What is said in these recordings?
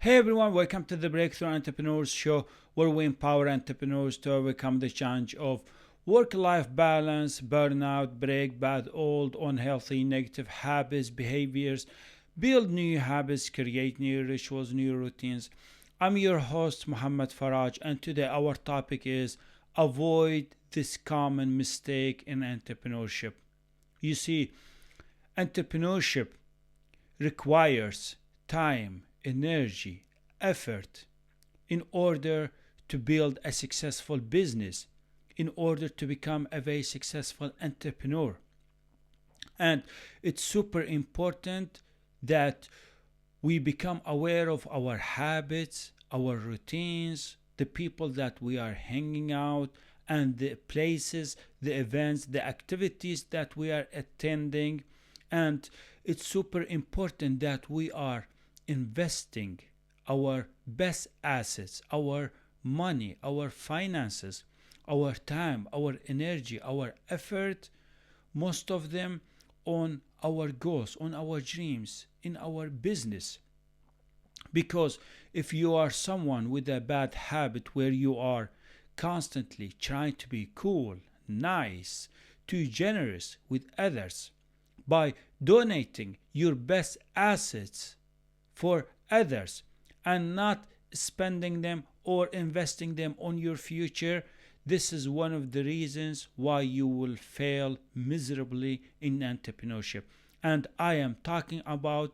Hey everyone, welcome to the Breakthrough Entrepreneurs Show, where we empower entrepreneurs to overcome the challenge of work life balance, burnout, break bad, old, unhealthy, negative habits, behaviors, build new habits, create new rituals, new routines. I'm your host, Muhammad Faraj, and today our topic is avoid this common mistake in entrepreneurship. You see, entrepreneurship requires time, energy, effort in order to build a successful business, in order to become a very successful entrepreneur. And it's super important that we become aware of our habits, our routines, the people that we are hanging out, and the places, the events, the activities that we are attending. And it's super important that we are investing our best assets, our money, our finances, our time, our energy, our effort, most of them on our goals, on our dreams, in our business. Because if you are someone with a bad habit where you are constantly trying to be cool, nice, too generous with others, by donating your best assets for others and not spending them or investing them on your future, this is one of the reasons why you will fail miserably in entrepreneurship. And I am talking about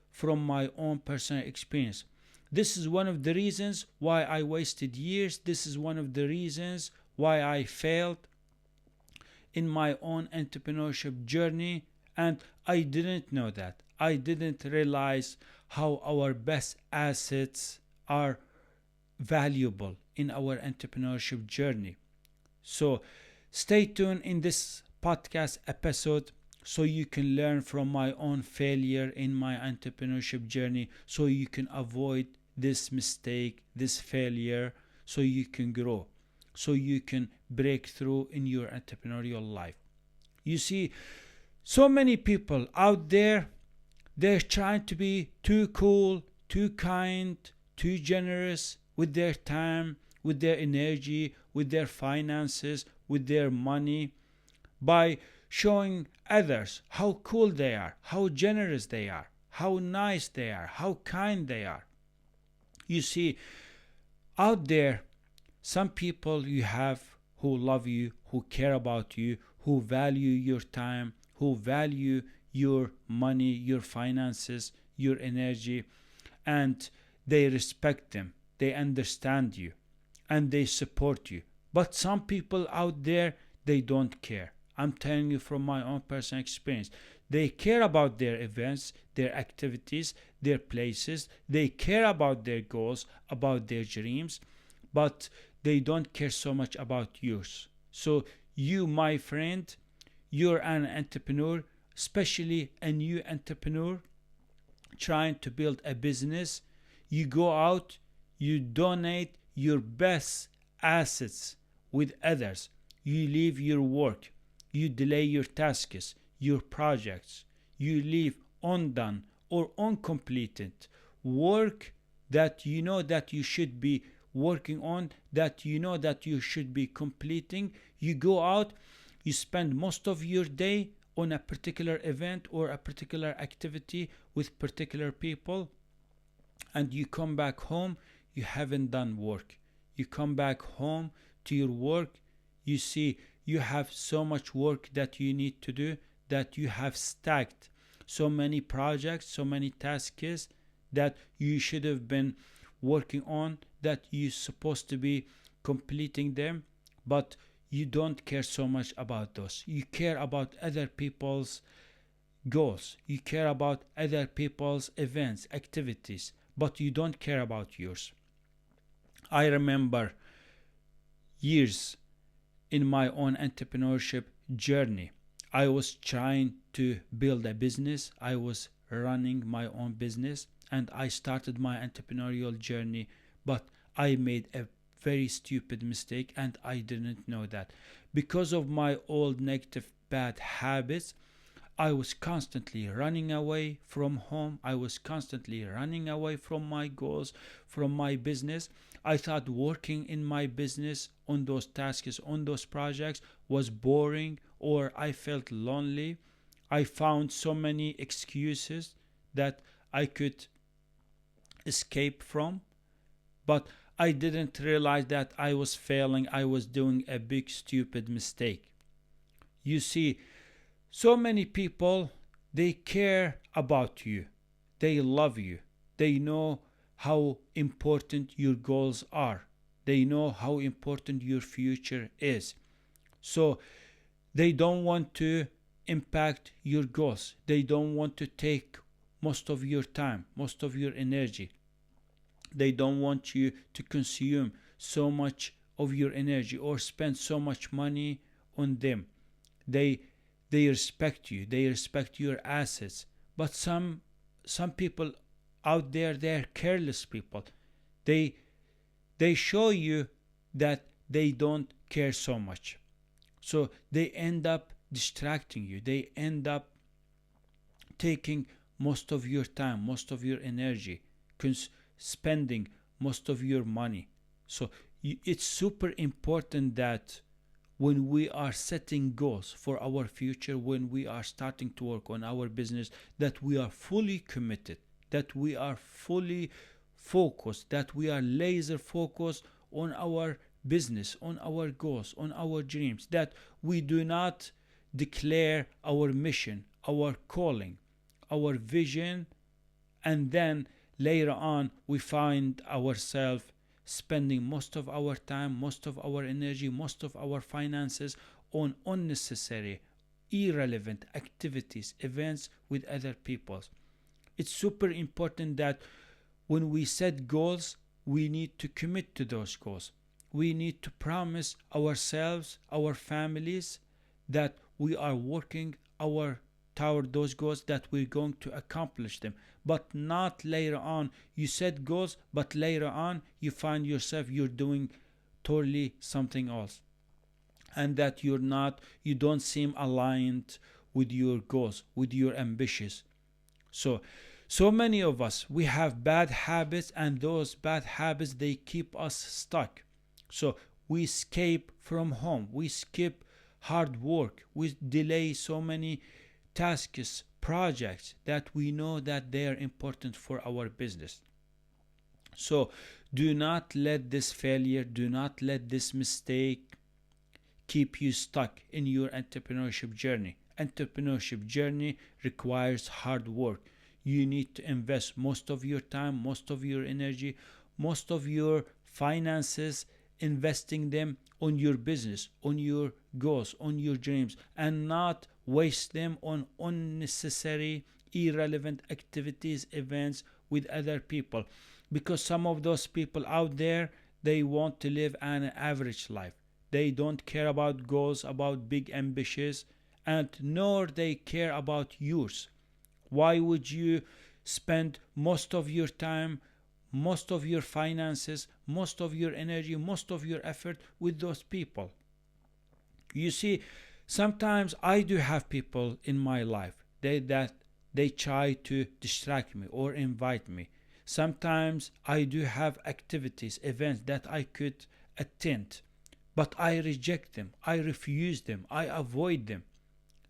from my own personal experience. This is one of the reasons why I wasted years. This is one of the reasons why I failed in my own entrepreneurship journey. And I didn't know that. I didn't realize how our best assets are valuable in our entrepreneurship journey. So stay tuned in this podcast episode so you can learn from my own failure in my entrepreneurship journey, so you can avoid this mistake, this failure, so you can grow, so you can break through in your entrepreneurial life. You see, so many people out there, they're trying to be too cool, too kind, too generous with their time, with their energy, with their finances, with their money, by showing others how cool they are, how generous they are, how nice they are, how kind they are. You see, out there, some people you have who love you, who care about you, who value your time, who value your money, your finances, your energy, and they respect them, they understand you, and they support you. But some people out there, they don't care. I'm telling you from my own personal experience. They care about their events, their activities, their places. They care about their goals, about their dreams, but they don't care so much about yours. So, you, my friend, you're an entrepreneur, especially a new entrepreneur trying to build a business. You go out, you donate your best assets with others. You leave your work, you delay your tasks, your projects, you leave undone or uncompleted work that you know that you should be working on, that you know that you should be completing. You go out, you spend most of your day on a particular event or a particular activity with particular people, and you come back home, you haven't done work. You come back home to your work, you see you have so much work that you need to do, that you have stacked so many projects, so many tasks that you should have been working on, that you're supposed to be completing them, but you don't care so much about those. You care about other people's goals, you care about other people's events, activities, but you don't care about yours. I remember years in my own entrepreneurship journey, I was trying to build a business, I was running my own business, and I started my entrepreneurial journey, but I made a very stupid mistake and I didn't know that. Because of my old negative bad habits, I was constantly running away from home. I was constantly running away from my goals, from my business. I thought working in my business on those tasks, on those projects was boring, or I felt lonely. I found so many excuses that I could escape from, but I didn't realize that I was failing. I was doing a big, stupid mistake. You see, so many people, they care about you, they love you, they know how important your goals are, they know how important your future is. So they don't want to impact your goals, they don't want to take most of your time, most of your energy. They don't want you to consume so much of your energy or spend so much money on them. They they respect you. They respect your assets. But some people out there, they're careless people. They they show you that they don't care so much. So they end up distracting you. They end up taking most of your time, most of your energy, spending most of your money. So it's super important that when we are setting goals for our future, when we are starting to work on our business, that we are fully committed, that we are fully focused, that we are laser focused on our business, on our goals, on our dreams, that we do not declare our mission, our calling, our vision, and then later on we find ourselves spending most of our time, most of our energy, most of our finances on unnecessary, irrelevant activities, events with other people. It's super important that when we set goals, we need to commit to those goals. We need to promise ourselves, our families, that we are working toward those goals, that we're going to accomplish them. But not later on. You set goals, but later on you find yourself you're doing totally something else, and that you don't seem aligned with your goals, with your ambitions. So many of us, we have bad habits, and those bad habits, they keep us stuck. So we escape from home, we skip hard work, we delay so many tasks, projects that we know that they are important for our business. So do not let this failure, do not let this mistake keep you stuck in your entrepreneurship journey. Entrepreneurship journey requires hard work. You need to invest most of your time, most of your energy, most of your finances, investing them on your business, on your goals, on your dreams, and not waste them on unnecessary, irrelevant activities, events with other people. Because some of those people out there, they want to live an average life. They don't care about goals, about big ambitions, and nor they care about yours. Why would you spend most of your time, most of your finances, most of your energy, most of your effort with those people? You see, sometimes I do have people in my life that they try to distract me or invite me. Sometimes I do have activities, events that I could attend, but I reject them, I refuse them, I avoid them.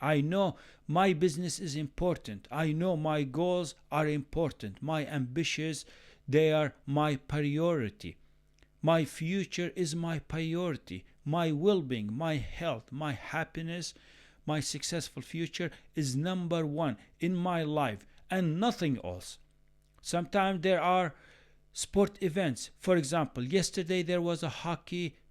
I know my business is important. I know my goals are important. My ambitions, they are my priority. My future is my priority. My well-being, my health, my happiness, my successful future is number one in my life, and nothing else. Sometimes there are sport events. For example, yesterday there was a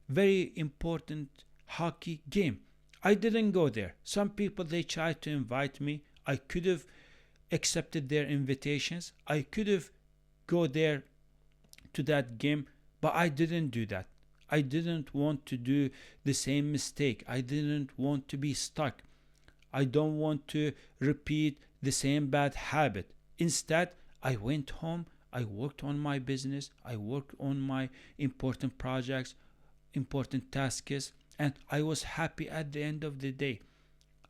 very important hockey game. I didn't go there. Some people, they tried to invite me. I could have accepted their invitations. I could have go there to that game, but I didn't do that. I didn't want to do the same mistake. I didn't want to be stuck. I don't want to repeat the same bad habit. Instead, I went home, I worked on my business, I worked on my important projects, important tasks, and I was happy at the end of the day.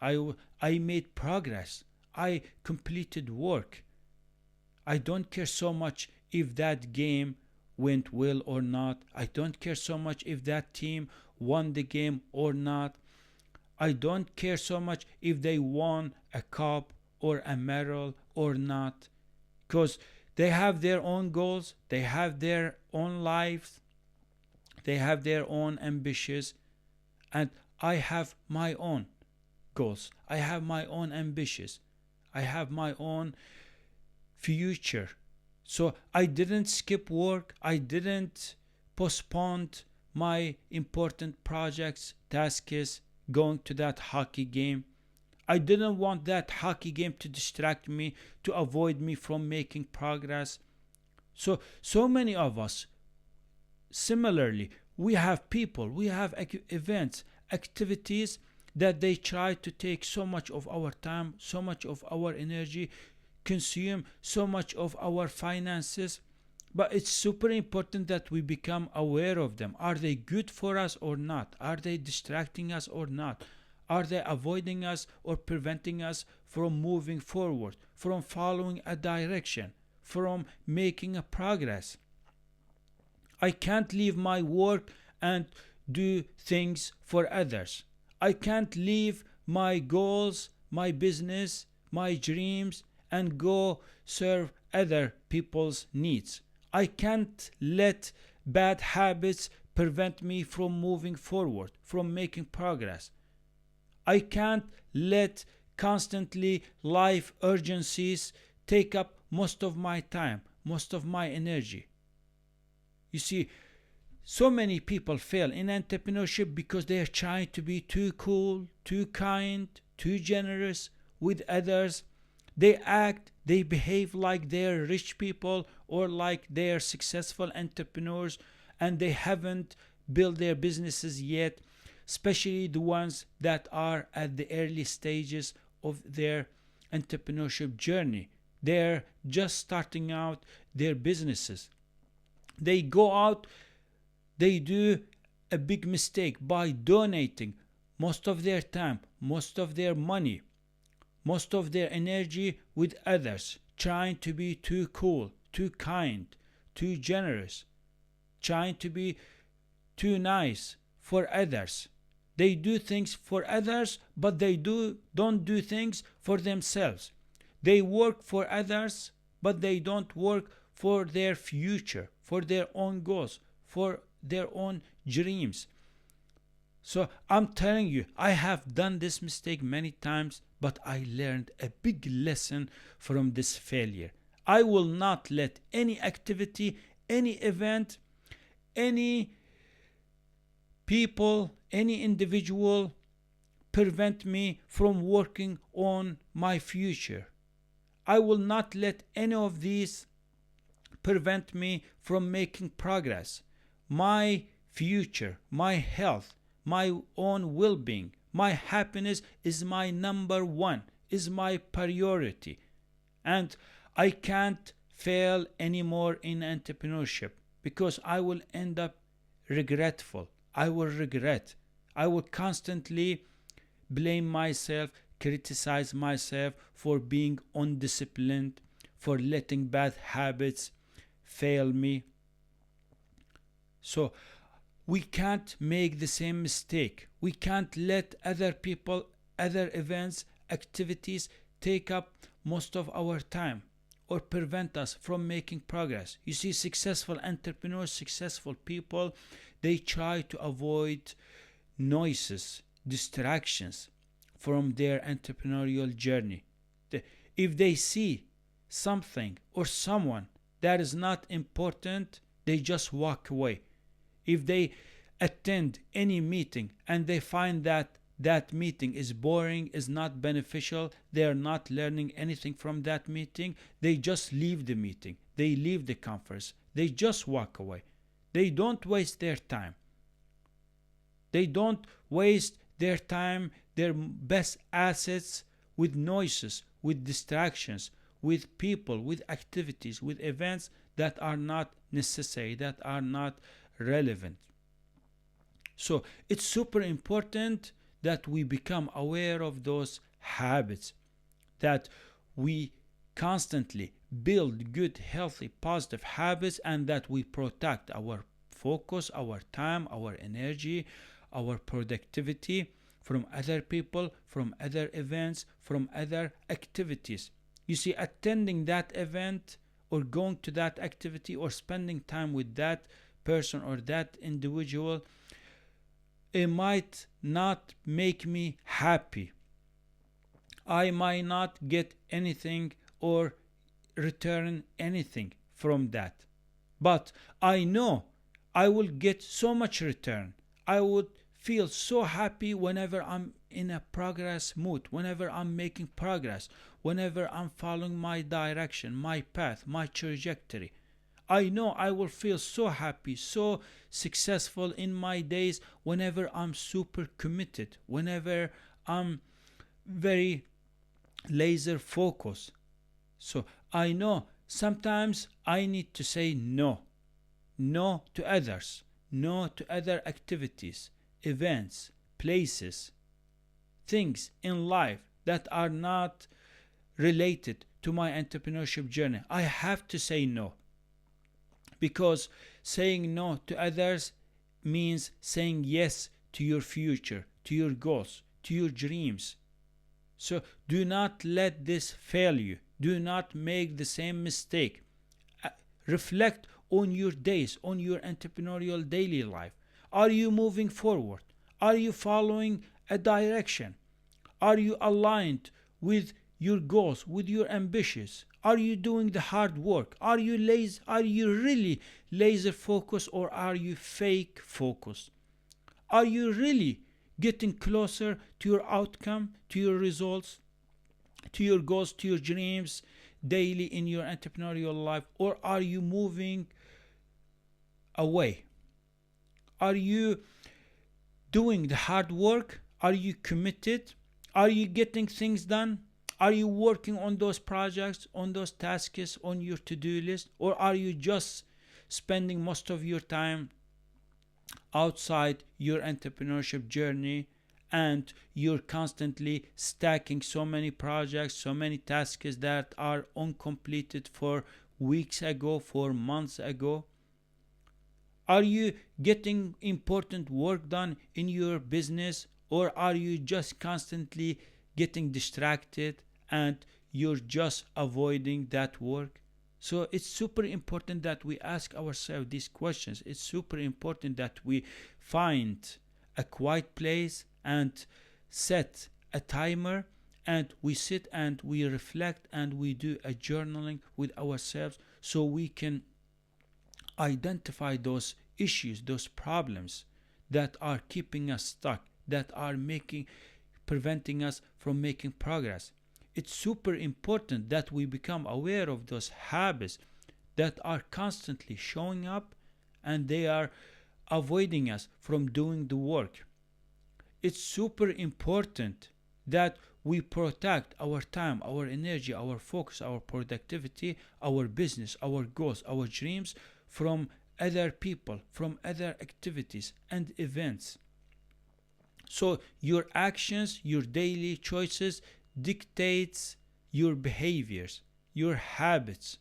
I made progress. I completed work. I don't care so much if that game went well or not. I don't care so much if that team won the game or not. I don't care so much if they won a cup or a medal or not. Because they have their own goals, they have their own lives, they have their own ambitions, and I have my own goals. I have my own ambitions. I have my own future. So I didn't skip work. I didn't postpone my important projects, tasks, going to that hockey game. I didn't want that hockey game to distract me, to avoid me from making progress. So many of us, similarly, we have people, we have events, activities that they try to take so much of our time, so much of our energy, consume so much of our finances. But it's super important that we become aware of them. Are they good for us or not? Are they distracting us or not? Are they avoiding us or preventing us from moving forward, from following a direction, from making a progress? I can't leave my work and do things for others. I can't leave my goals, my business, my dreams, and go serve other people's needs. I can't let bad habits prevent me from moving forward, from making progress. I can't let constantly life urgencies take up most of my time, most of my energy. You see, so many people fail in entrepreneurship because they are trying to be too cool, too kind, too generous with others. They act, they behave like they're rich people or like they're successful entrepreneurs, and they haven't built their businesses yet, especially the ones that are at the early stages of their entrepreneurship journey. They're just starting out their businesses. They go out, they do a big mistake by donating most of their time, most of their money, most of their energy with others, trying to be too cool, too kind, too generous, trying to be too nice for others. They do things for others, but they don't do things for themselves. They work for others, but they don't work for their future, for their own goals, for their own dreams. So I'm telling you, I have done this mistake many times, but I learned a big lesson from this failure. I will not let any activity, any event, any people, any individual prevent me from working on my future. I will not let any of these prevent me from making progress. My future, my health, my own well-being, my happiness is my number one, is my priority. And I can't fail anymore in entrepreneurship because I will end up regretful. I will regret. I will constantly blame myself, criticize myself for being undisciplined, for letting bad habits fail me. So we can't make the same mistake. We can't let other people, other events, activities take up most of our time or prevent us from making progress. You see, successful entrepreneurs, successful people, they try to avoid noises, distractions from their entrepreneurial journey. If they see something or someone that is not important, they just walk away. If they attend any meeting and they find that that meeting is boring, is not beneficial, they are not learning anything from that meeting, they just leave the meeting, they leave the conference, they just walk away. They don't waste their time. They don't waste their time, their best assets, with noises, with distractions, with people, with activities, with events that are not necessary, that are not relevant. So it's super important that we become aware of those habits, that we constantly build good, healthy, positive habits, and that we protect our focus, our time, our energy, our productivity from other people, from other events, from other activities. You see, attending that event or going to that activity or spending time with that person or that individual, it might not make me happy. I might not get anything or return anything from that. But I know I will get so much return. I would feel so happy whenever I'm in a progress mood, whenever I'm making progress, whenever I'm following my direction, my path, my trajectory. I know I will feel so happy, so successful in my days whenever I'm super committed, whenever I'm very laser focused. So I know sometimes I need to say no. No to others, no to other activities, events, places, things in life that are not related to my entrepreneurship journey. I have to say no, because saying no to others means saying yes to your future, to your goals, to your dreams. So do not let this fail you. Do not make the same mistake. Reflect on your days, on your entrepreneurial daily life. Are you moving forward? Are you following a direction? Are you aligned with your goals, with your ambitions? Are you doing the hard work? Are you really laser focused, or are you fake focused? Are you really getting closer to your outcome, to your results, to your goals, to your dreams daily in your entrepreneurial life? Or are you moving away? Are you doing the hard work? Are you committed? Are you getting things done? Are you working on those projects, on those tasks, on your to-do list? Or are you just spending most of your time outside your entrepreneurship journey, and you're constantly stacking so many projects, so many tasks that are uncompleted for weeks ago, for months ago? Are you getting important work done in your business, or are you just constantly getting distracted and you're just avoiding that work? So it's super important that we ask ourselves these questions. It's super important that we find a quiet place and set a timer, and we sit and we reflect and we do a journaling with ourselves, so we can identify those issues, those problems that are keeping us stuck, that are preventing us from making progress. It's super important that we become aware of those habits that are constantly showing up and they are avoiding us from doing the work. It's super important that we protect our time, our energy, our focus, our productivity, our business, our goals, our dreams from other people, from other activities and events. So your actions, your daily choices dictates your behaviors, your habits.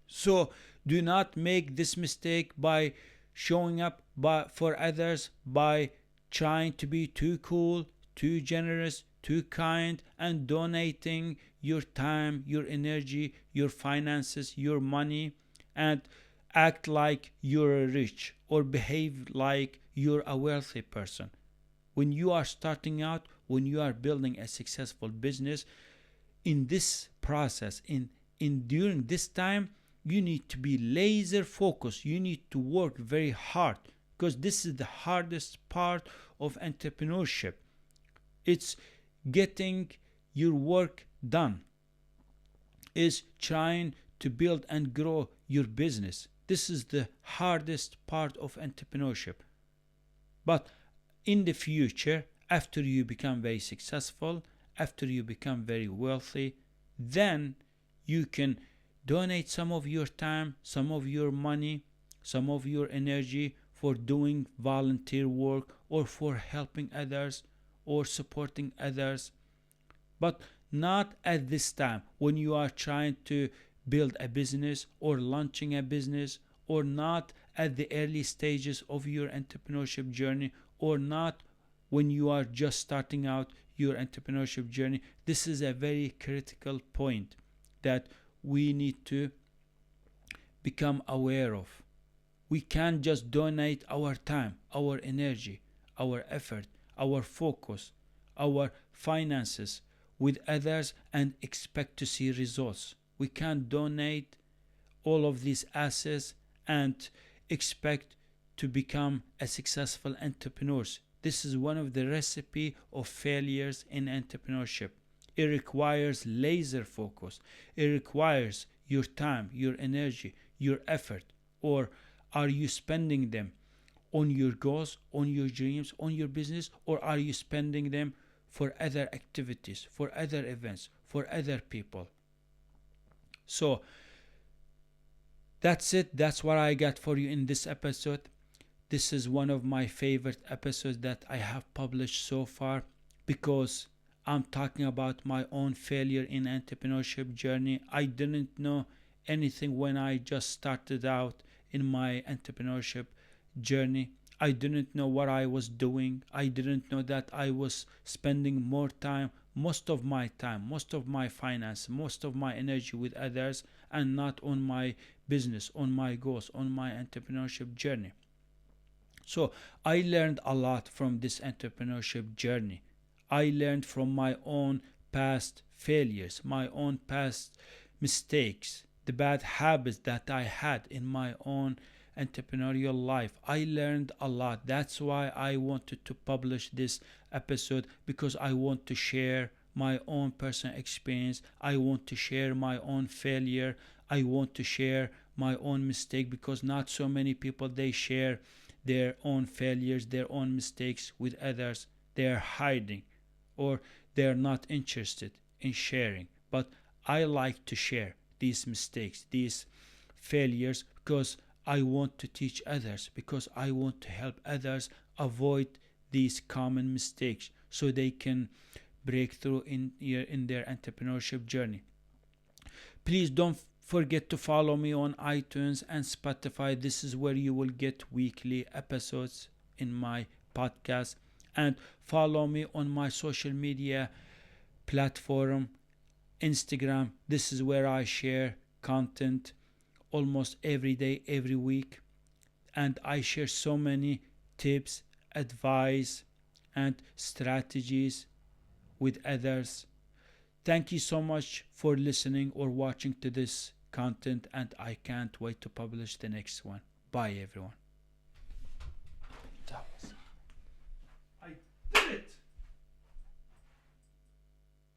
So do not make this mistake by showing up for others, by trying to be too cool, too generous, too kind, and donating your time, your energy, your finances, your money, and act like you're rich or behave like you're a wealthy person. When you are starting out, when you are building a successful business, in this process, in during this time, you need to be laser focused. You need to work very hard, because this is the hardest part of entrepreneurship. It's getting your work done. Is trying to build and grow your business. This is the hardest part of entrepreneurship. But in the future, after you become very successful, after you become very wealthy, then you can donate some of your time, some of your money, some of your energy for doing volunteer work or for helping others or supporting others. But not at this time when you are trying to build a business or launching a business, or not at the early stages of your entrepreneurship journey, or not when you are just starting out your entrepreneurship journey. This is a very critical point that we need to become aware of. We can't just donate our time, our energy, our effort, our focus, our finances with others and expect to see results. We can't donate all of these assets and expect to become a successful entrepreneurs. This is one of the recipe of failures in entrepreneurship. It requires laser focus. It requires your time, your energy, your effort. Or are you spending them on your goals, on your dreams, on your business, or are you spending them for other activities, for other events, for other people? So that's it. That's what I got for you in this episode. This is one of my favorite episodes that I have published so far because I'm talking about my own failure in entrepreneurship journey. I didn't know anything when I just started out in my entrepreneurship journey. I didn't know what I was doing. I didn't know that I was spending more time, most of my finance, most of my energy with others and not on my business, on my goals, on my entrepreneurship journey. So I learned a lot from this entrepreneurship journey. I learned from my own past failures, my own past mistakes, the bad habits that I had in my own entrepreneurial life. I learned a lot. That's why I wanted to publish this episode, because I want to share my own personal experience. I want to share my own failure. I want to share my own mistake, because not so many people, they share their own failures, their own mistakes with others. They're hiding or they're not interested in sharing. But I like to share these mistakes, these failures, because I want to teach others, because I want to help others avoid these common mistakes so they can break through in their entrepreneurship journey. Please don't forget to follow me on iTunes and Spotify. This is where you will get weekly episodes in my podcast. And follow me on my social media platform, Instagram. This is where I share content almost every day, every week. And I share so many tips, advice, and strategies with others. Thank you so much for listening or watching to this content, and I can't wait to publish the next one. Bye, everyone.